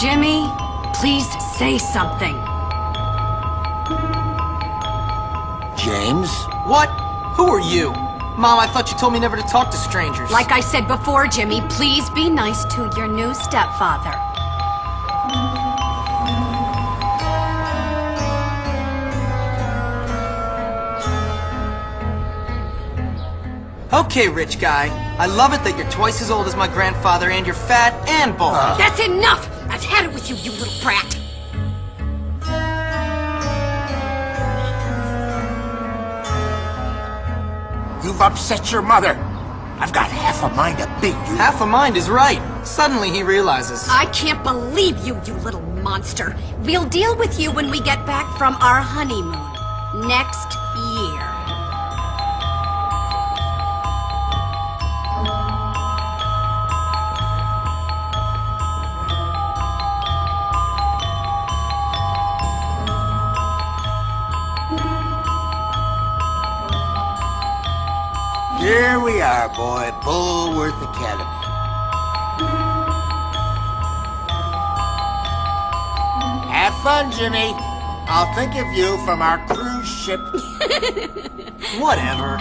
Jimmy, please say something. James? What? Who are you? Mom, I thought you told me never to talk to strangers. Like I said before, Jimmy, please be nice to your new stepfather. Okay, rich guy. I love it that you're twice as old as my grandfather and you're fat and bald. That's enough! I've had it with you, you little brat! You've upset your mother. I've got half a mind to beat you. Half a mind is right. Suddenly he realizes. I can't believe you, you little monster. We'll deal with you when we get back from our honeymoon. Next year. Here we are, boy. Bullworth Academy. Have fun, Jimmy. I'll think of you from our cruise ship. Whatever.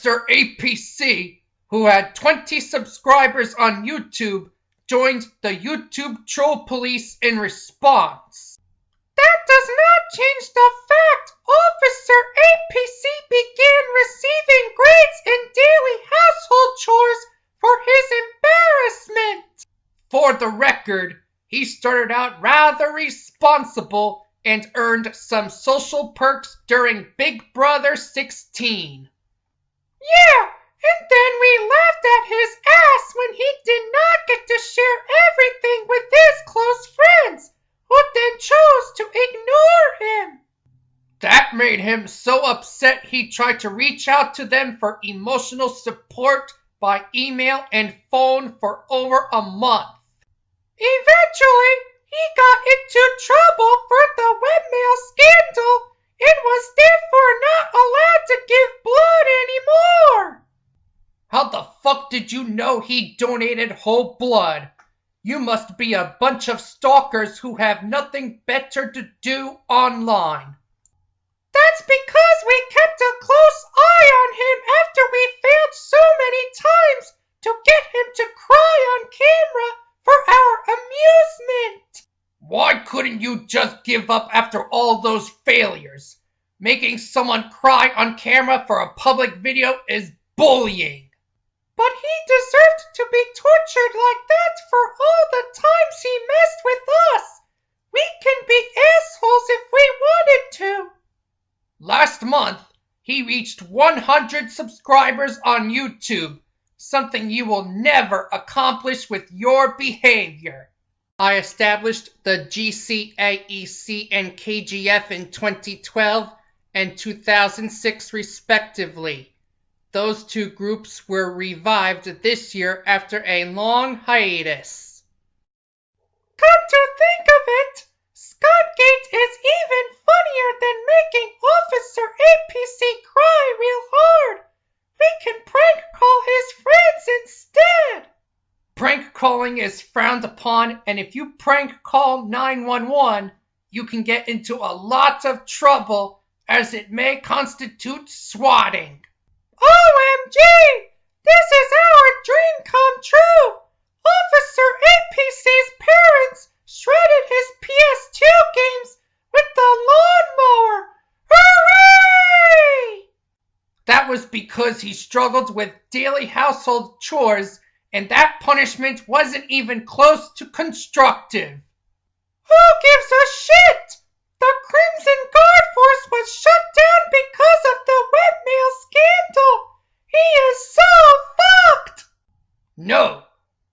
Officer APC, who had 20 subscribers on YouTube, joined the YouTube troll police in response. That does not change the fact Officer APC began receiving grades in daily household chores for his embarrassment. For the record, he started out rather responsible and earned some social perks during Big Brother 16. Yeah, and then we laughed at his ass when he did not get to share everything with his close friends, who then chose to ignore him. That made him so upset he tried to reach out to them for emotional support by email and phone for over a month. Eventually, he got into trouble for the webmail scandal and was therefore not allowed to give blood anymore. How the fuck did you know he donated whole blood? You must be a bunch of stalkers who have nothing better to do online. That's because we kept a close eye on him after we failed so many times to get him to cry on camera for our amusement. Why couldn't you just give up after all those failures? Making someone cry on camera for a public video is bullying. But he deserved to be tortured like that for all the times he messed with us. We can be assholes if we wanted to. Last month, he reached 100 subscribers on YouTube, something you will never accomplish with your behavior. I established the GCAEC and KGF in 2012 and 2006 respectively. Those two groups were revived this year after a long hiatus. Come to think of it, Scottgate is even funnier than making Officer APC cry real hard. We can prank call his friends instead. Prank calling is frowned upon, and if you prank call 911, you can get into a lot of trouble as it may constitute swatting. OMG! This is our dream come true! Officer APC's parents shredded his PS2 games with the lawnmower! Hooray! That was because he struggled with daily household chores, and that punishment wasn't even close to constructive. Who gives a shit? The Crimson Guard Force was shut down because of the webmail scandal. He is so fucked. No,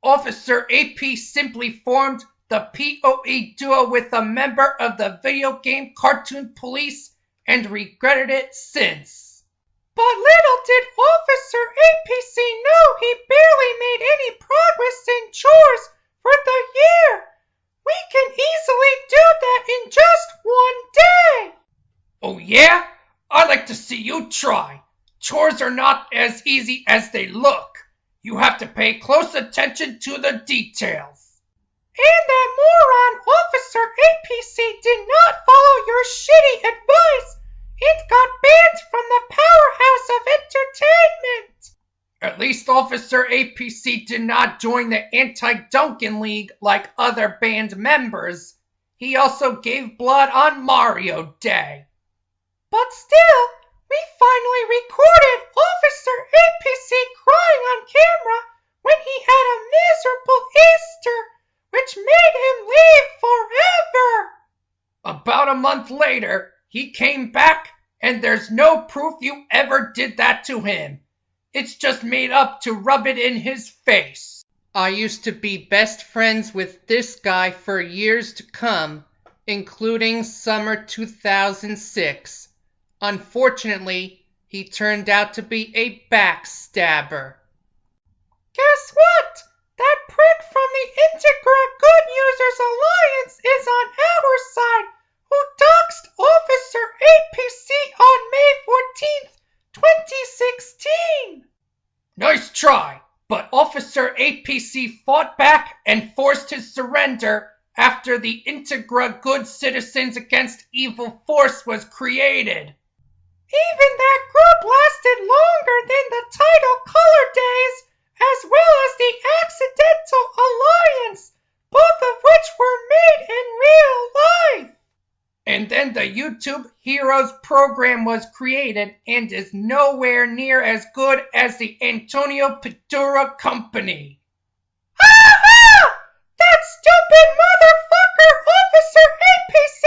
Officer AP simply formed the POE duo with a member of the video game Cartoon Police and regretted it since. But little did Officer APC know he barely made any progress in chores for the year. We can easily do that in just one day. Oh yeah? I'd like to see you try. Chores are not as easy as they look. You have to pay close attention to the details. And that moron Officer APC did not follow your shitty advice. It got banned from the powerhouse of entertainment. At least Officer APC did not join the Anti-Duncan League like other band members. He also gave blood on Mario Day. But still, we finally recorded Officer APC crying on camera when he had a miserable Easter, which made him leave forever. About a month later, he came back, and there's no proof you ever did that to him. It's just made up to rub it in his face. I used to be best friends with this guy for years to come, including summer 2006. Unfortunately, he turned out to be a backstabber. Guess what? That prick from the Integra Good Users Alliance is on our side, who doxed Officer APC on May 14th, 2016. Nice try, but Officer APC fought back and forced his surrender after the Integra Good Citizens Against Evil Force was created. Even that group lasted longer than the title Color Days, as well as the Accidental Alliance, both of which were made in real life. And then the YouTube Heroes program was created and is nowhere near as good as the Antonio Pintura Company. Ha ha! That stupid motherfucker Officer APC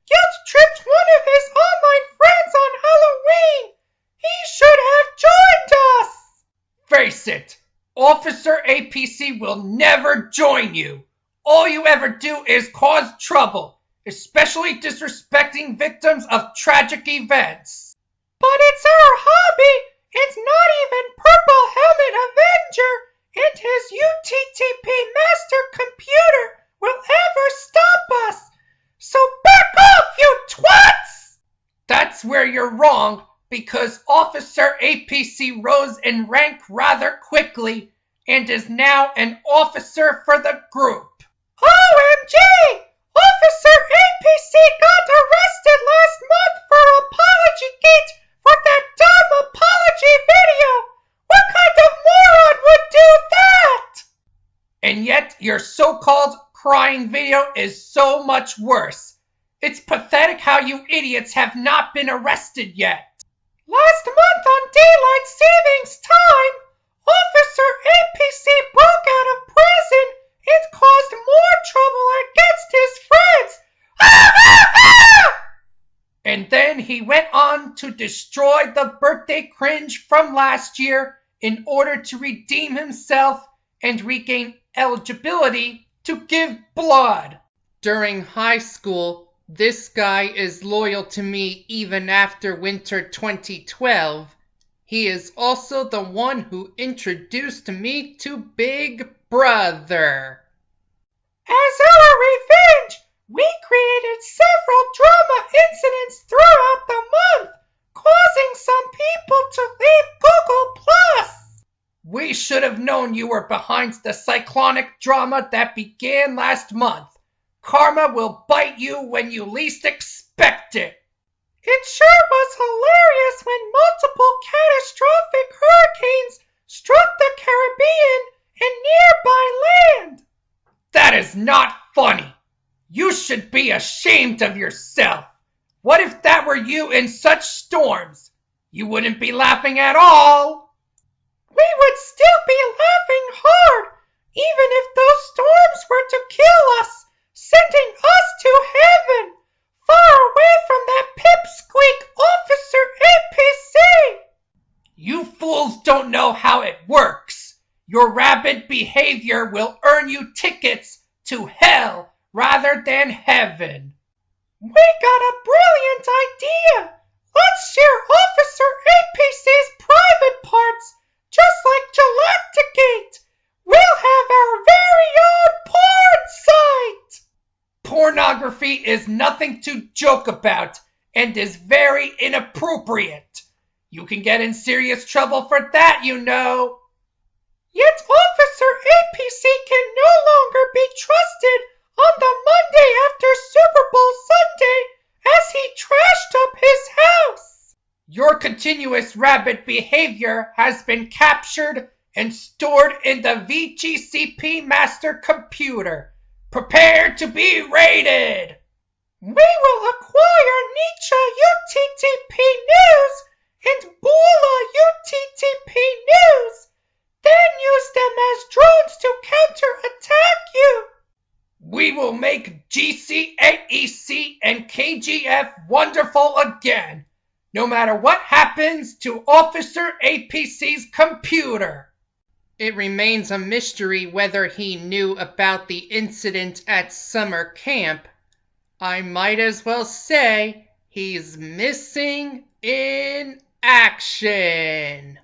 guilt-tripped one of his online friends on Halloween. He should have joined us. Face it, Officer APC will never join you. All you ever do is cause trouble, especially disrespecting victims of tragic events. But it's our hobby. It's not even Purple Helmet Avenger and his UTTP master computer will ever stop us. So back off, you twats! That's where you're wrong, because Officer APC rose in rank rather quickly and is now an officer for the group. OMG! Officer APC got arrested last month for Apologygate for that dumb apology video. What kind of moron would do that? And yet your so-called crying video is so much worse. It's pathetic how you idiots have not been arrested yet. Last month on Daylight Savings Time, Officer APC broke out of prison and caused more trouble against his friends. And then he went on to destroy the birthday cringe from last year in order to redeem himself and regain eligibility to give blood. During high school, this guy is loyal to me even after winter 2012. He is also the one who introduced me to Big Brother. As our revenge, we created several drama incidents throughout the month, causing some people to leave Google+. We should have known you were behind the cyclonic drama that began last month. Karma will bite you when you least expect it. It sure was hilarious when multiple catastrophic hurricanes struck the Caribbean and nearby land. That is not funny. You should be ashamed of yourself. What if that were you in such storms? You wouldn't be laughing at all. We would still be laughing hard, even if those storms were to kill us, sending us to heaven, far away from that pipsqueak officer APC. You fools don't know how it works. Your rabid behavior will earn you tickets to hell rather than heaven. We got a brilliant idea. Let's share Officer APC's private parts, just like Galacticate. We'll have our very own porn site. Pornography is nothing to joke about and is very inappropriate. You can get in serious trouble for that, you know. Yet Officer APC can no longer be trusted on the Monday after Super Bowl Sunday as he trashed up his house. Your continuous rabid behavior has been captured and stored in the VGCP master computer. Prepare to be raided. We will acquire Nietzsche UTTP News and Bula UTTP News, then use them as drones to counterattack you. We will make GC, AEC, and KGF wonderful again, no matter what happens to Officer APC's computer. It remains a mystery whether he knew about the incident at summer camp. I might as well say he's missing in action.